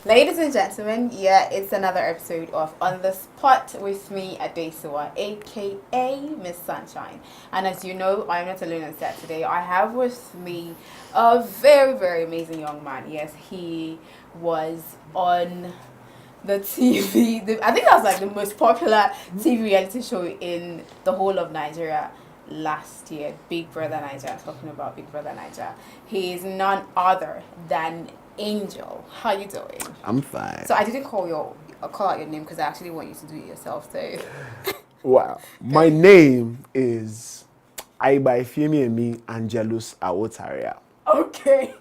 Ladies and gentlemen, yeah, it's another episode of On the Spot with me, Adesuwa, aka Miss Sunshine. And as you know, I'm not alone on set today. I have with me a very, very amazing young man. Yes, he was on the TV. I think that was like the most popular TV reality show in the whole of Nigeria last year. Big Brother Naija. I'm talking about Big Brother Naija. He is none other than Angel. How you doing? I'm fine. So I didn't call out your name because I actually want you to do it yourself. So Wow. My name is Angel Awotarigha. okay,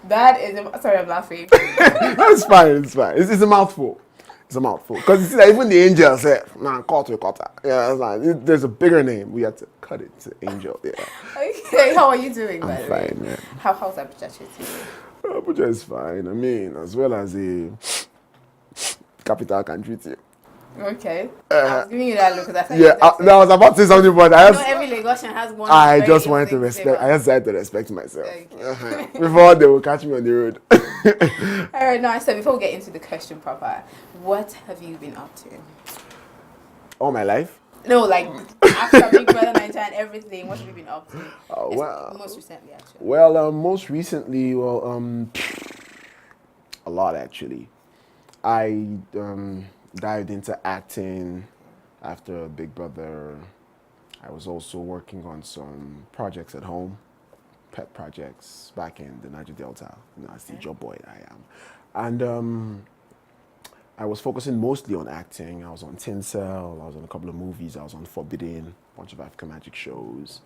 that is sorry, I'm laughing. It's fine. It's a mouthful. It's a mouthful. Because you see that even the angel said, nah, call to a cutter. Yeah, it's like, there's a bigger name. We had to cut it to Angel. Yeah. Okay, how are you doing? By I'm the way? fine, man. How's that treating you? Abuja is fine. I mean, as well as a capital country too. Okay. I was giving you that look because I thought Yeah, I was about to say something, but I just, every Lagosian has one. I just wanted to respect. I just had to respect myself. Okay. Before they will catch me on the road. All right, now so before we get into the question proper, what have you been up to? All my life. No, like after Big Brother Naija and everything, what have you been up to? Oh, well, most recently, actually. Well, most recently, a lot actually. I dived into acting after Big Brother. I was also working on some projects at home, pet projects back in the Niger Delta. You know, that's the job boy I am. And I was focusing mostly on acting. I was on Tinsel, I was on a couple of movies, I was on Forbidden, a bunch of African magic shows.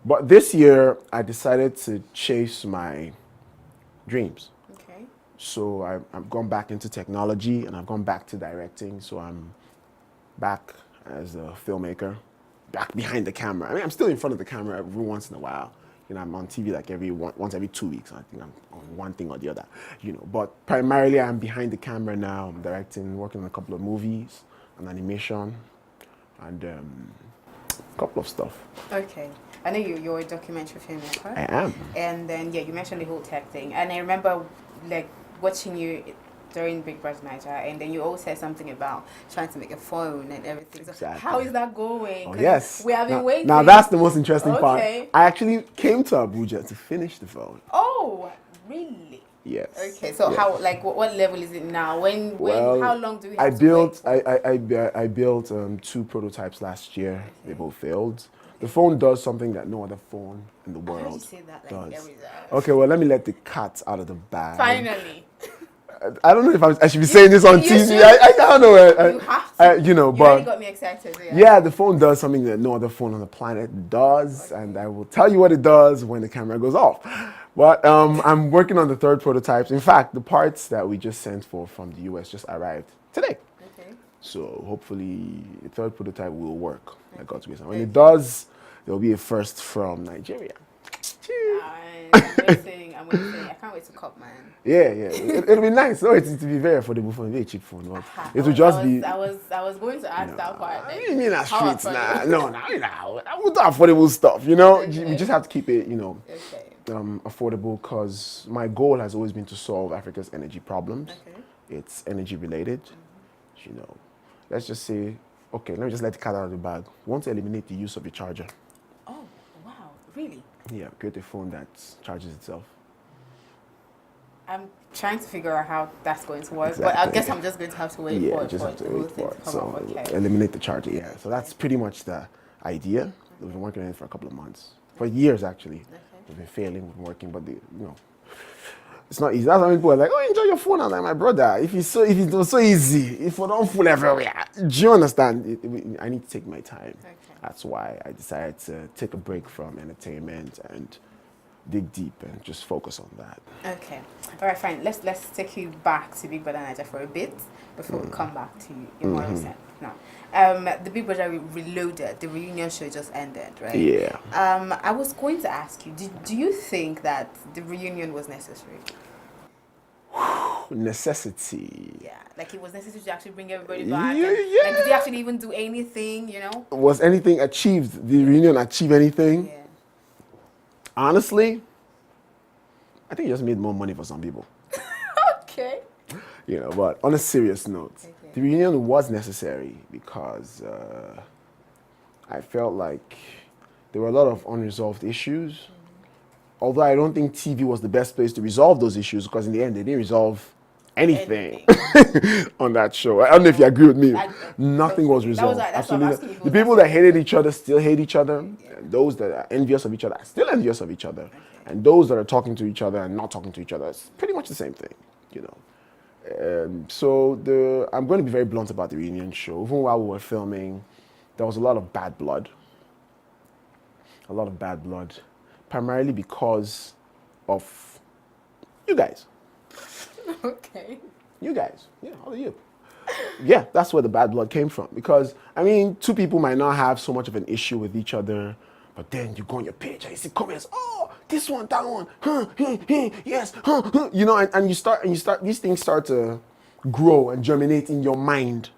But this year, I decided to chase my dreams. Okay. So I've gone back into technology and I've gone back to directing. So I'm back as a filmmaker, back behind the camera. I mean, I'm still in front of the camera every once in a while. You know, I'm on TV like once every 2 weeks. I think I'm on one thing or the other, you know. But primarily, I'm behind the camera now. I'm directing, working on a couple of movies, an animation, and a couple of stuff. Okay. I know you're a documentary filmmaker. I am. And then, yeah, you mentioned the whole tech thing. And I remember, like, watching you during Big Brother Naija, and then you also said something about trying to make a phone and everything. So Exactly. how is that going? Oh, yes. We have been waiting. Now, that's the most interesting part. Okay. I actually came to Abuja to finish the phone. Oh, really? Yes. Okay, so yes. how, like, what level is it now? How long do we have I built 2 prototypes last year. Okay. They both failed. The phone does something that no other phone in the world I heard you say that, like, does. every day. Okay, well, let me let the cat out of the bag. Finally. I don't know if I should be saying this on TV. Should. I don't know. You have to. You know, you but really got me excited. Yeah, the phone does something that no other phone on the planet does, okay. And I will tell you what it does when the camera goes off. But I'm working on the 3rd prototypes. In fact, the parts that we just sent from the US just arrived today. Okay. So hopefully the 3rd prototype will work. Okay. God's grace. And when it does, there will be a first from Nigeria. I'm waiting. I can't wait to cop, man. Yeah. It'll be nice. No, it's to be very affordable phone, very cheap phone. But it will just be. I was going to ask that part. Like, you mean that streets now? No, I want affordable stuff. You know, okay. We just have to keep it, okay. Affordable. Because my goal has always been to solve Africa's energy problems. Okay. It's energy related. Mm-hmm. You know, let's just say, okay, let me just let the cat out of the bag. We want to eliminate the use of a charger. Oh, wow, really? Yeah, create a phone that charges itself. I'm trying to figure out how that's going to work, exactly. But I guess I'm just going to have to wait for it. So eliminate the charger, yeah. So that's pretty much the idea. We've been working on it for a couple of months. For years, actually. Okay. We've been failing, we've been working, but it's not easy. That's why people are like, oh, enjoy your phone. I'm like, my brother, if it was so easy, if we don't fool everywhere, do you understand? I need to take my time. Okay. That's why I decided to take a break from entertainment and dig deep and just focus on that. Okay. All right, fine. Let's take you back to Big Brother Naija for a bit before we come back to your more recent. Now, the Big Brother Reloaded, the reunion show just ended, right? Yeah. I was going to ask you, do you think that the reunion was necessary? Necessity. Yeah, like it was necessary to actually bring everybody back. Yeah. Like, did they actually even do anything, Was anything achieved? Did the reunion achieve anything? Yeah. Honestly, I think it just made more money for some people. Okay. But on a serious note, the reunion was necessary because I felt like there were a lot of unresolved issues. Although I don't think TV was the best place to resolve those issues, because in the end they didn't resolve anything on that show. I don't know if you agree with me. Nothing was resolved. Absolutely. The people that hated each other still hate each other. And those that are envious of each other are still envious of each other. And those that are talking to each other and not talking to each other, it's pretty much the same thing, So I'm going to be very blunt about the reunion show. Even while we were filming, there was a lot of bad blood. A lot of bad blood. Primarily because of you guys. Okay. You guys. Yeah, all of you. Yeah, that's where the bad blood came from. Because, two people might not have so much of an issue with each other, but then you go on your page and you see comments, oh, this one, that one, yes, and you start, these things start to grow and germinate in your mind.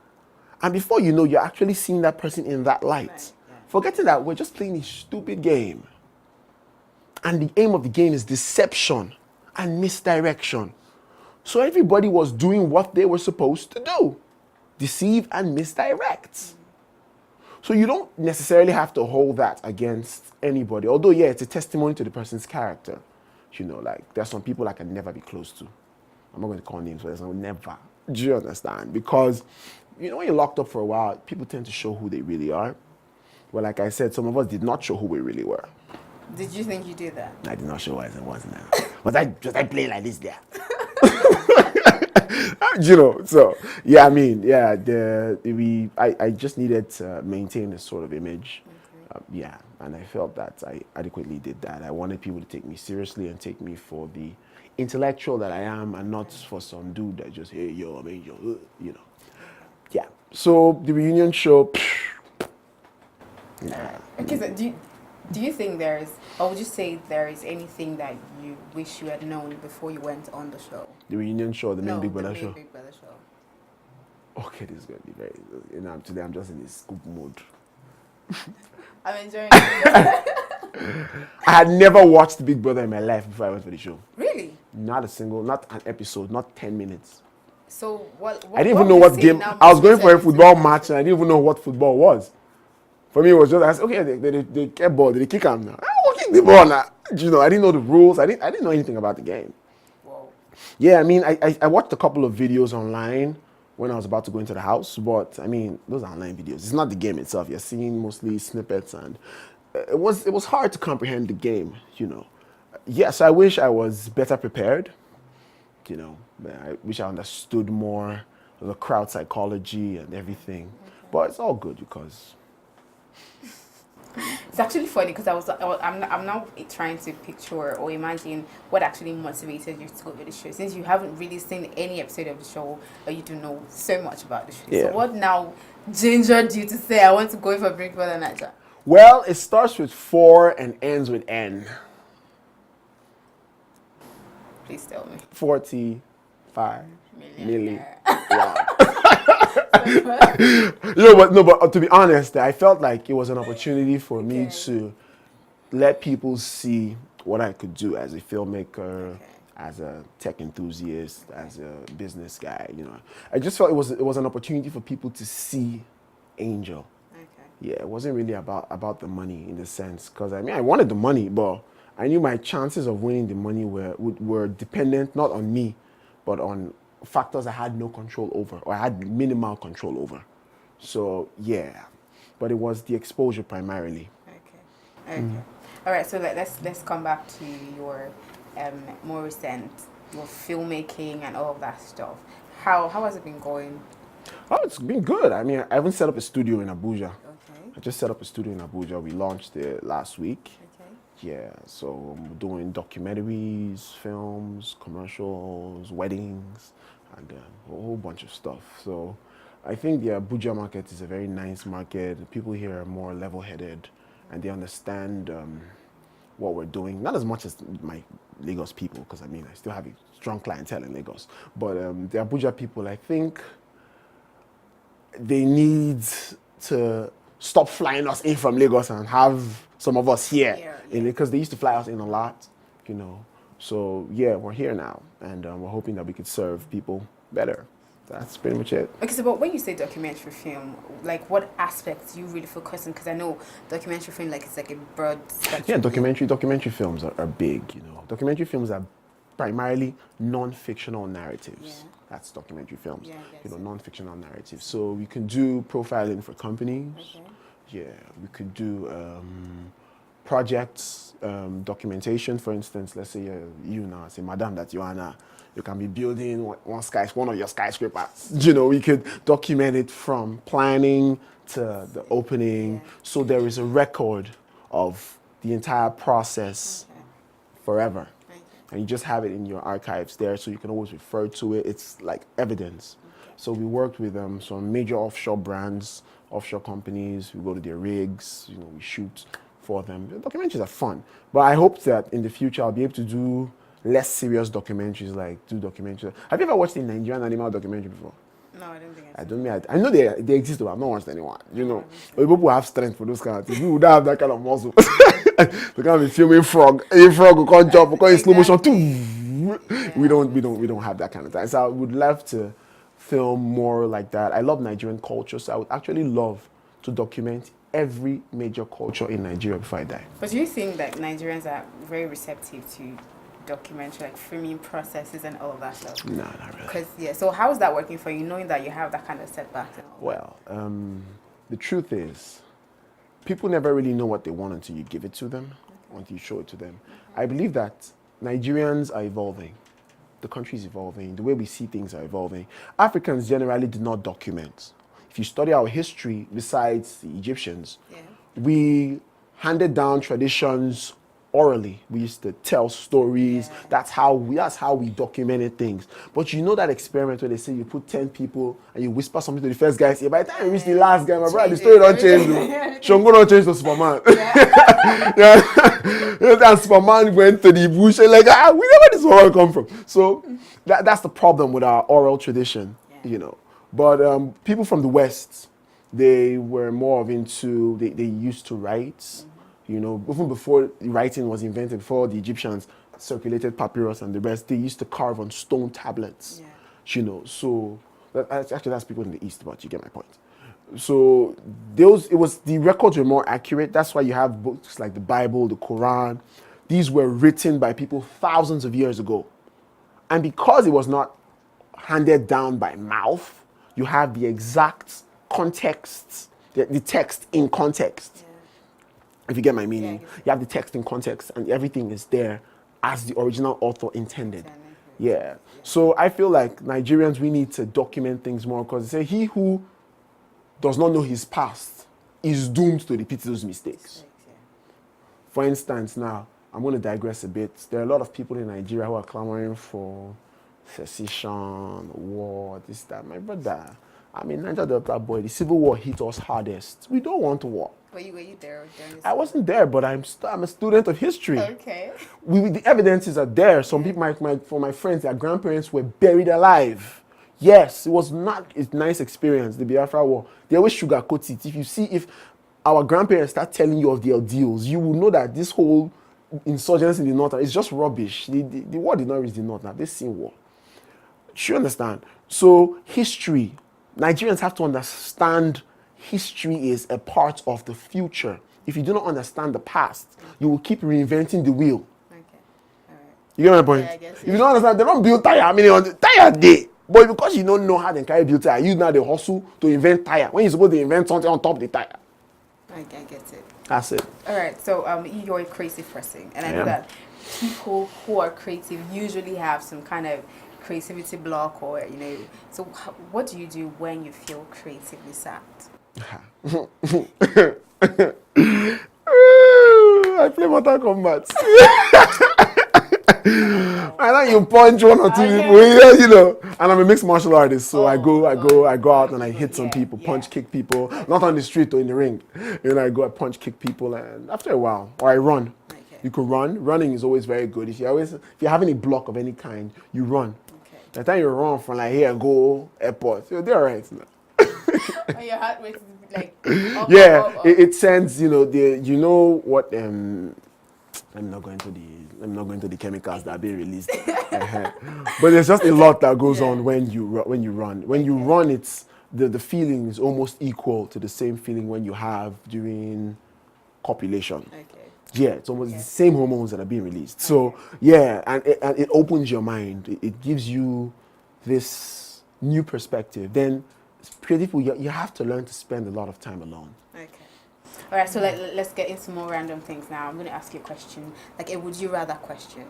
And before you know, you're actually seeing that person in that light. Right, yeah. Forgetting that we're just playing a stupid game. And the aim of the game is deception and misdirection. So everybody was doing what they were supposed to do. Deceive and misdirect. So you don't necessarily have to hold that against anybody. Although, yeah, it's a testimony to the person's character. There's some people I can never be close to. I'm not going to call names, but never. Do you understand? Because, when you're locked up for a while, people tend to show who they really are. Well, like I said, some of us did not show who we really were. Did you think you did that? I did not show who I was now. Was I playing like this there? So yeah, I just needed to maintain a sort of image. And I felt that I adequately did that. I wanted people to take me seriously and take me for the intellectual that I am, and not for some dude that just, hey, yo, Yeah. So the reunion show. Okay, so do you think or would you say there is anything that you wish you had known before you went on the show? The reunion show, the main Big Brother show? Big Brother show. Okay, this is going to be very, today I'm just in this scoop mode. I'm enjoying it. I had never watched Big Brother in my life before I went for the show. Really? Not an episode, not 10 minutes. So what I didn't even know what game. I was going for a football match and I didn't even know what football was. For me, it was just, okay, they get ball, they kick them now. I'll kick the ball now. I didn't know the rules. I didn't know anything about the game. Whoa. Yeah, I watched a couple of videos online when I was about to go into the house, but those are online videos. It's not the game itself. You're seeing mostly snippets, and it was hard to comprehend the game, Yes, I wish I was better prepared, I wish I understood more of the crowd psychology and everything. Okay. But it's all good because it's actually funny because I'm now trying to picture or imagine what actually motivated you to go to the show, since you haven't really seen any episode of the show, but you do know so much about the show. Yeah. So what now gingered you to say, I want to go for Big Brother Naija? Well, it starts with 4 and ends with N. Please tell me. 45 million. Wow. But to be honest, I felt like it was an opportunity for me to let people see what I could do as a filmmaker, as a tech enthusiast, as a business guy. I just felt it was an opportunity for people to see Angel. Okay. Yeah, it wasn't really about the money in the sense, because I wanted the money, but I knew my chances of winning the money were dependent not on me, but on factors I had no control over, or I had minimal control over. So yeah, but it was the exposure primarily. Okay. All right. So let's come back to your more recent, your filmmaking and all of that stuff. How has it been going? Oh, it's been good. I haven't set up a studio in Abuja. Okay. I just set up a studio in Abuja. We launched it last week. Okay. Yeah, so I'm doing documentaries, films, commercials, weddings, and a whole bunch of stuff. So I think the Abuja market is a very nice market. The people here are more level-headed, and they understand what we're doing. Not as much as my Lagos people, because I still have a strong clientele in Lagos. But the Abuja people, I think they need to stop flying us in from Lagos and have some of us here, because they used to fly us in a lot, So yeah, we're here now, and we're hoping that we could serve people better. That's pretty much it. Okay, so but when you say documentary film, like what aspects do you really focus on? Because I know documentary film, like it's like a broad spectrum. Yeah, documentary films are big, you know. Documentary films are primarily non-fictional narratives. Yeah. That's documentary films. Yeah, I guess You know, so. non-fictional narratives. So we can do profiling for companies. Okay. Yeah, we could do projects, documentation. For instance, let's say you now, say, Madam, that you are now, you can be building one of your skyscrapers. You know, we could document it from planning to the opening. Yeah. So there is a record of the entire process Okay. forever. Okay. And you just have it in your archives there, so you can always refer to it. It's like evidence. Okay. So we worked with some major offshore brands, offshore companies. We go to their rigs, you know, we shoot for them. The documentaries are fun, but I hope that in the future I'll be able to do less serious documentaries, like do documentaries. Have you ever watched a Nigerian animal documentary before? No, I don't think I don't mean I know they exist, but I've not watched anyone. You know, but people who have strength for those kind of things. We would have that kind of muscle. They can't be filming frog. A frog will come jump, will come in slow motion too. Yeah. We don't have that kind of time. So I would love to film more like that. I love Nigerian culture, so I would actually love to document every major culture in Nigeria before I die. But do you think that Nigerians are very receptive to documentary, like filming processes and all of that stuff? No, not really. Because yeah, so how is that working for you, knowing that you have that kind of setbacks and all? Well, the truth is, people never really know what they want until you give it to them, until you show it to them. I believe that Nigerians are evolving. The country is evolving. The way we see things are evolving. Africans generally do not document. If you study our history, besides the Egyptians, Yeah. we handed down traditions orally. We used to tell stories. Yeah. That's how we documented things. But you know that experiment where they say you put 10 people and you whisper something to the first guy, say, by the time you reach the last guy, my brother, the story don't change. Shongo don't change to Superman. Yeah. And Superman went to the bush and like, we know where this world come from. So that's the problem with our oral tradition, you know. But people from the West, they were more of into, they used to write. You know, even before writing was invented, before the Egyptians circulated papyrus and the rest, they used to carve on stone tablets. Yeah. You know, so that's people in the East, but you get my point. So the records were more accurate. That's why you have books like the Bible, the Quran. These were written by people thousands of years ago. And because it was not handed down by mouth, you have the exact context, the text in context. Yeah. If you get my meaning, Yeah, you have the text in context and everything is there as the original author intended. Yeah. So I feel like Nigerians, we need to document things more because they say he who does not know his past is doomed to repeat those mistakes. For instance, now, I'm going to digress a bit. There are a lot of people in Nigeria who are clamoring for secession, war, this, that. My brother, I'm a Naija Delta boy. The Civil War hit us hardest. We don't want war. Were you there during this? I wasn't there, but I'm a student of history. Okay. The evidences are there. Some people, for my friends, their grandparents were buried alive. Yes, it was not a nice experience, the Biafra War. They always sugarcoat it. If our grandparents start telling you of their deals, you will know that this whole insurgence in the north is just rubbish. The war did not reach the north now. They've seen war. Do you understand? So history, Nigerians have to understand history is a part of the future. If you do not understand the past, you will keep reinventing the wheel. Okay. All right. You get my point? Yeah, I guess, If you don't understand, they don't build tire. I mean, on the tire day. But because you don't know how they carry build tire, you now they hustle to invent tire. When you're supposed to invent something on top of the tire. I get it. That's it. All right. So you're a creative person, and I know that people who are creative usually have some kind of creativity block, or So what do you do when you feel creatively sad? I play Mortal Kombat. And then you punch one or two people, and I'm a mixed martial artist, so I go out and I hit some people, punch, kick people, not on the street or in the ring. I go, I punch, kick people, and after a while, or I run. Okay. You can run. Running is always very good. If you're having a block of any kind, you run. Okay. By the time you run from like here, go airport, they're all right now. And your heart rate is like up. It sends, what let me not go into the chemicals that are being released. But there's just a lot that goes on when you run. When you run, it's the feeling is almost equal to the same feeling when you have during copulation. Okay. Yeah, it's almost the same hormones that are being released. So yeah, and it opens your mind. It gives you this new perspective. Then creative people, you have to learn to spend a lot of time alone. Okay. All right, so let's get into more random things now. I'm going to ask you a question, like a would you rather question.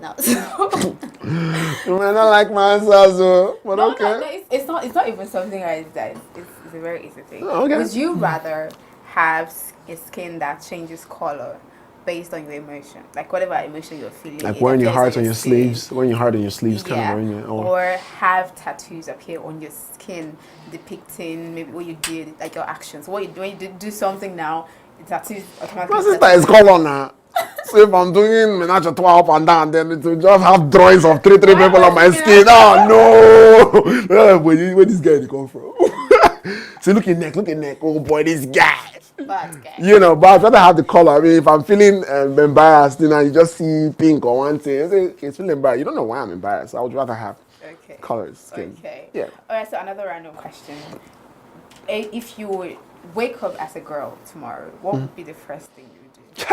Now, so You might not like my answer, so, but no, okay. no, it's not even something that it's a very easy thing. Oh, okay. Would you rather have a skin that changes color based on your emotion, like whatever emotion you're feeling, Like wearing your heart on your skin. sleeves, wearing your heart on your sleeves, kind of wearing it. Or have tattoos appear on your skin depicting maybe what you did, like your actions. When you do something now, the tattoos automatically. My sister is color now. So if I'm doing menage a trois up and down, then it will just have drawings of three people on my skin. Oh no! Where this guy come from? So look at neck. Oh boy, this guy. Bad guy. You know, but I'd rather have the color. I mean, if I'm feeling embarrassed, you just see pink or one thing, it's feeling embarrassed. You don't know why I'm embarrassed. I would rather have colors, skin. Okay. Yeah. All right. So another random question: if you would wake up as a girl tomorrow, what would be the first thing you would do?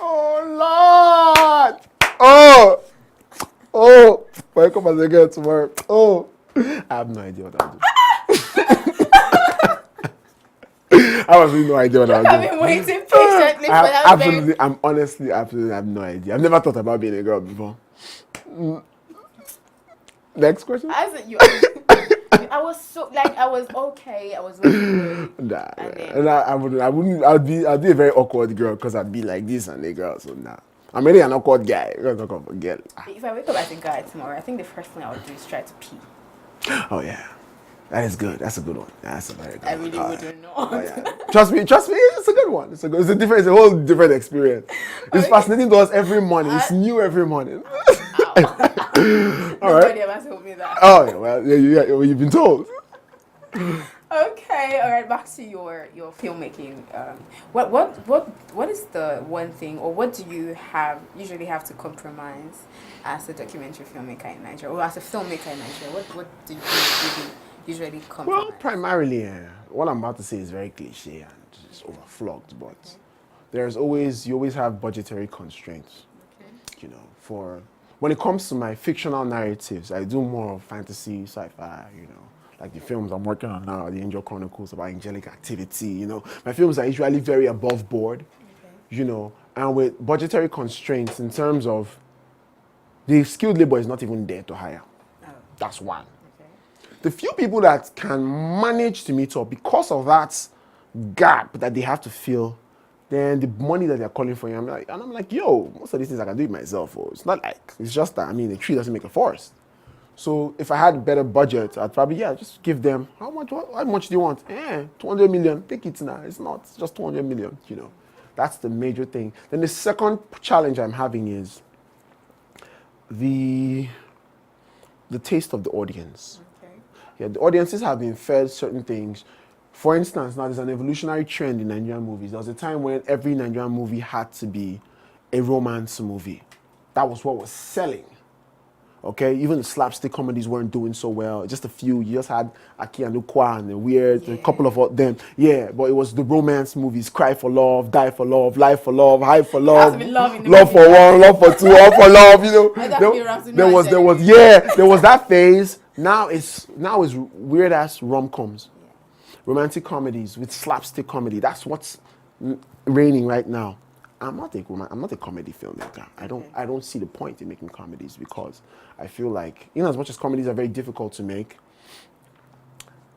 Oh Lord! Wake up as a girl tomorrow. I have no idea what I'll do. I have no idea what I'll do. I've been waiting patiently for that. I'm honestly, absolutely have no idea. I've never thought about being a girl before. Next question? I was so I was okay. I was really good. I'd be a very awkward girl because I'd be like this and a girl. So nah, I'm really an awkward guy. I'm not awkward girl. If I wake up as a guy tomorrow, I think the first thing I would do is try to pee. Oh yeah. That is good. That's a good one. That's a very good one. I really wouldn't know. Oh, yeah. Trust me, it's a good one. It's a whole different experience. It's fascinating to us every morning. It's new every morning. Nobody ever told me that. Oh yeah, well, you've been told. Okay, all right. Back to your filmmaking. What is the one thing, or what do you usually have to compromise as a documentary filmmaker in Nigeria, or as a filmmaker in Nigeria? What do you usually compromise? Well, primarily, what I'm about to say is very cliche and just overflogged, but you always have budgetary constraints. Okay. For when it comes to my fictional narratives, I do more of fantasy, sci-fi, like the films I'm working on now, the Angel Chronicles about angelic activity, My films are usually very above board, and with budgetary constraints in terms of the skilled labor is not even there to hire. Oh. That's one. Okay. The few people that can manage to meet up because of that gap that they have to fill, then the money that they're calling for you, I'm like, yo, most of these things I can do it myself. Or it's not like, it's just that, a tree doesn't make a forest. So if I had a better budget, I'd probably, just give them, how much do you want? 200 million, take it now. It's not, it's just 200 million, That's the major thing. Then the second challenge I'm having is the taste of the audience. Okay. Yeah, the audiences have been fed certain things. For instance, now there's an evolutionary trend in Nigerian movies. There was a time when every Nigerian movie had to be a romance movie. That was what was selling. Okay, even the slapstick comedies weren't doing so well. Just a few. You just had Aki and Ukwa and the Weird, a couple of them. Yeah, but it was the romance movies: Cry for Love, Die for Love, Life for Love, High for Love, Love for One, Love for Two, All for Love. There was that phase. Now it's weird ass rom-coms, romantic comedies with slapstick comedy. That's what's reigning right now. I'm not a comedy filmmaker. I don't see the point in making comedies because I feel like, as much as comedies are very difficult to make,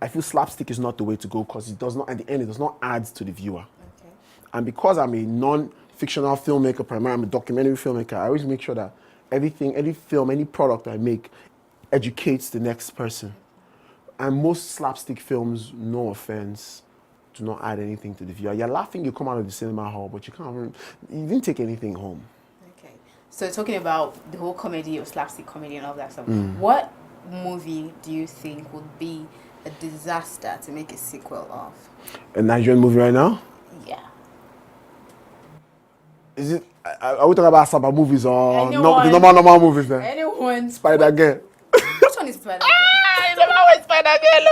I feel slapstick is not the way to go because it does not, at the end, it does not add to the viewer. Okay. And because I'm a non-fictional filmmaker, primarily I'm a documentary filmmaker, I always make sure that everything, any film, any product I make educates the next person. And most slapstick films, no offense, do not add anything to the viewer. You're laughing, you come out of the cinema hall, but you didn't take anything home. Okay. So talking about the whole comedy or slapstick comedy and all that stuff, what movie do you think would be a disaster to make a sequel of? A Nigerian movie right now? Yeah. Is it? Are we talking about Saba movies or Anyone. the normal movies then? Anyone. Spider Girl. Which one is Spider Girl? It's about Spider Girl.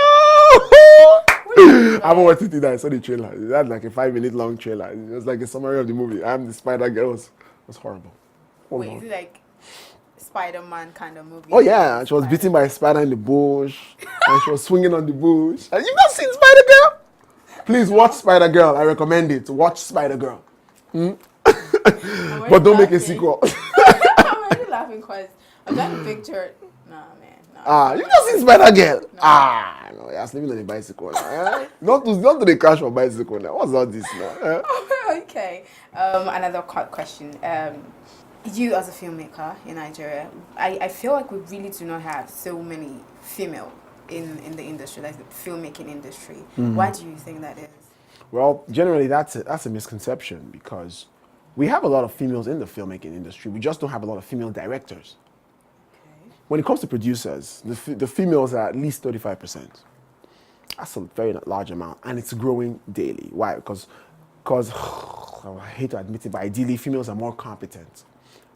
I haven't watched it either. I saw the trailer. It had like a 5-minute long trailer. It was like a summary of the movie. I'm the Spider Girl. It was horrible. Wait, is it like Spider-Man kind of movie? Oh yeah, she was beaten by a spider in the bush, and she was swinging on the bush. And you not seen Spider Girl? Please watch Spider Girl. I recommend it. Watch Spider Girl. But don't make a sequel. I'm already laughing because I'm trying to picture. Nah, man. Nah, You not seen Spider Girl? No. No, you're sleeping on a bicycle now. Not to the crash of bicycle now. What's all this now? Okay. Another question. You as a filmmaker in Nigeria, I feel like we really do not have so many female in the industry, like the filmmaking industry. Why do you think that is? Well, generally that's a misconception because we have a lot of females in the filmmaking industry. We just don't have a lot of female directors. Okay. When it comes to producers, the females are at least 35%. That's a very large amount, and it's growing daily. Why? Because I hate to admit it, but ideally females are more competent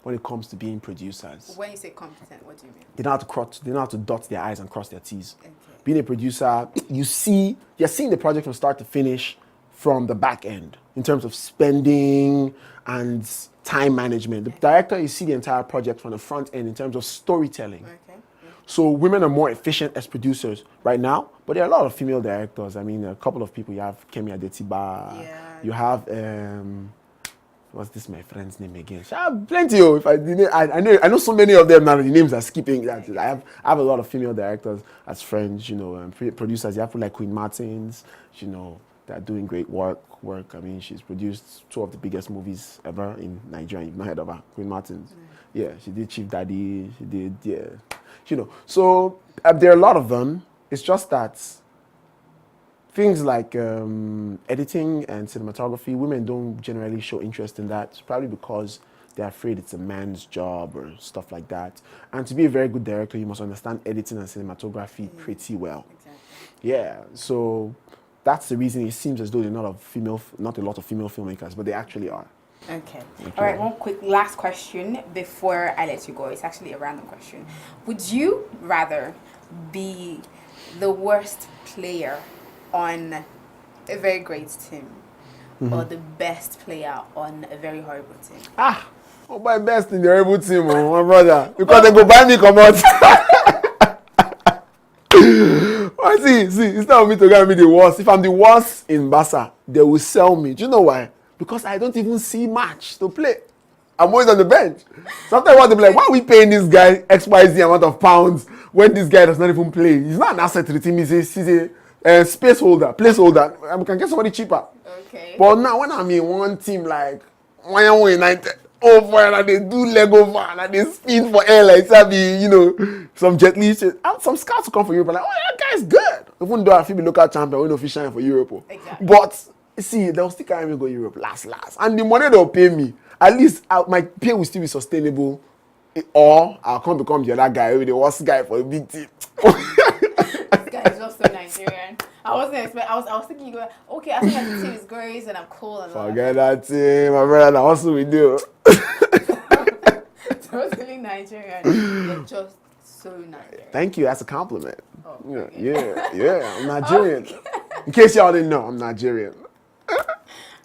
when it comes to being producers. When you say competent, what do you mean? They know how to dot their I's and cross their T's. Okay. Being a producer, you're seeing the project from start to finish from the back end in terms of spending and time management. The director, you see the entire project from the front end in terms of storytelling. Okay. Yeah. So women are more efficient as producers right now, but there are a lot of female directors. I mean, a couple of people. You have Kemi Adetiba. Yeah. You have what's this my friend's name again? I have plenty. If I know so many of them now. The names are skipping. I have a lot of female directors as friends. Producers. You have people like Queen Martins. They're doing great work. I mean, she's produced 2 of the biggest movies ever in Nigeria. You've not heard of her, Queen Martins. Yeah, she did Chief Daddy. She did, yeah. So there are a lot of them. It's just that things like editing and cinematography, women don't generally show interest in that. It's probably because they're afraid it's a man's job or stuff like that. And to be a very good director, you must understand editing and cinematography pretty well. Exactly. Yeah, so that's the reason it seems as though there are not a lot of female filmmakers, but they actually are. Okay. All right, one quick last question before I let you go. It's actually a random question. Would you rather be the worst player on a very great team or the best player on a very horrible team? My best in the horrible team, my brother. Because they go buy me, come out. See, it's not me to get me the worst. If I'm the worst in Barca, they will sell me. Do you know why? Because I don't even see match to play. I'm always on the bench. Sometimes I want to be like, why are we paying this guy XYZ amount of pounds when this guy does not even play? He's not an asset to the team. He's a space holder, placeholder. We can get somebody cheaper. Okay. But now when I'm in one team like Wayang United, and they do Lego van and they spin for air like some Jet Li shit. And some scouts will come for Europe and like, that guy's good. Even though I feel the local champion, we know fish shine for Europe. Exactly. But see, they'll still carry me go Europe last. And the money they'll pay me, at least my pay will still be sustainable. Or I'll come become the other guy, the worst guy for a big team. This guy is just so Nigerian. I wasn't expecting. I was thinking you go, okay, I think that the team is great and I'm cool and all. Forget that team, my brother. That's what we do. Totally Nigerian. You're just so Nigerian. Thank you. That's a compliment. Oh, okay. Yeah. I'm Nigerian. Okay. In case y'all didn't know, I'm Nigerian.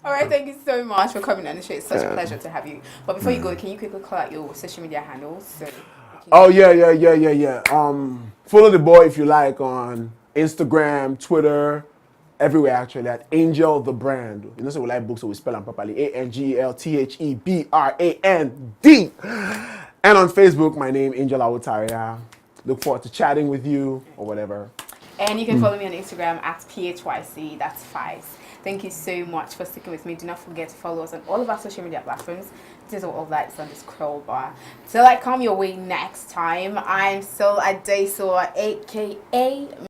All right, thank you so much for coming on the show. It's such a pleasure to have you. But before you go, can you quickly call out your social media handles? Yeah. Follow the boy if you like on Instagram, Twitter, everywhere actually at Angel the Brand. You know, so we like books, so we spell them properly. ANGELTHEBRAND. And on Facebook, my name Angel Awotarigha. Look forward to chatting with you or whatever. And you can follow me on Instagram at PHYC. That's 5. Thank you so much for sticking with me. Do not forget to follow us on all of our social media platforms. This is all that is on the scroll bar. Till I come your way next time, I'm still Adesuwa, aka